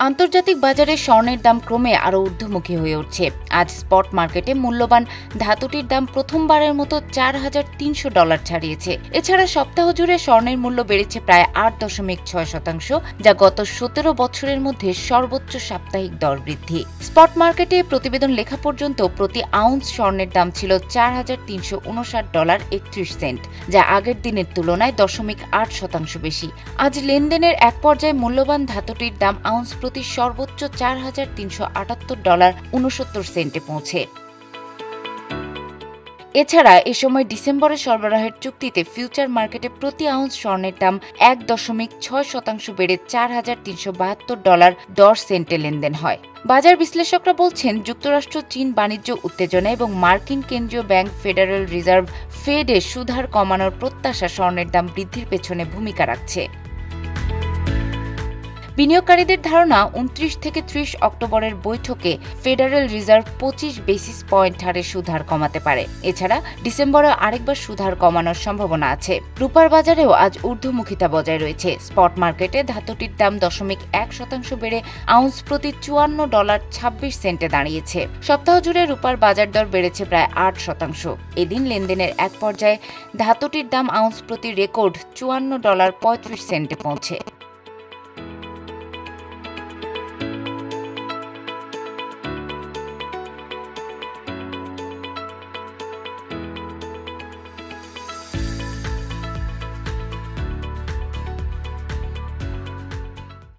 আন্তর্জাতিক বাজারে স্বর্ণের দাম ক্রমে আরও ঊর্ধ্বমুখী হয়ে উঠছে। আজ স্পট মার্কেটে মূল্যবান ধাতুটির দাম প্রথমবারের মতো $4,300 ছাড়িয়েছে। এছাড়া সপ্তাহ জুড়ে স্বর্ণের মূল্য বেড়েছে প্রায় 8.6%, যা গত 17 বছরের মধ্যে সর্বোচ্চ সাপ্তাহিক দর বৃদ্ধি। স্পট মার্কেটে প্রতিবেদন লেখা পর্যন্ত প্রতি আউন্স স্বর্ণের দাম ছিল $4,359.31, যা আগের দিনের তুলনায় 0.8% বেশি। আজ লেনদেনের এক পর্যায়ে মূল্যবান ধাতুটির দাম আউন্স প্রতি সর্বোচ্চ $4,378.69 পৌঁছে। এছাড়া এ সময় ডিসেম্বরে সরবরাহের চুক্তিতে ফিউচার মার্কেটে প্রতি আউন্স স্বর্ণের দাম 1.6% বেড়ে $4,372.10 লেনদেন হয়। বাজার বিশ্লেষকরা বলছেন, যুক্তরাষ্ট্র চীন বাণিজ্য উত্তেজনা এবং মার্কিন কেন্দ্রীয় ব্যাংক ফেডারেল রিজার্ভ ফেডের সুদহার কমানোর প্রত্যাশা স্বর্ণের দাম বৃদ্ধির পেছনে ভূমিকা রাখছে। বিনিয়োগকারীদের ধারণা, 29 থেকে 30 অক্টোবরের বৈঠকে ফেডারেল রিজার্ভ 25 বেসিস পয়েন্ট হারে সুদহার কমাতে পারে। এছাড়া ডিসেম্বরে আরেকবার সুদহার কমানোর সম্ভাবনা আছে। রূপার বাজারেও আজ ঊর্ধ্বমুখিতা বজায় রয়েছে। স্পট মার্কেটে ধাতুটির দাম 0.1% বেড়ে আউন্স প্রতি $54.26 দাঁড়িয়েছে। সপ্তাহ জুড়ে রূপার বাজার দর বেড়েছে প্রায় 8%। এদিন লেনদেনের এক পর্যায়ে ধাতুটির দাম আউন্স প্রতি রেকর্ড $54.35 পৌঁছে।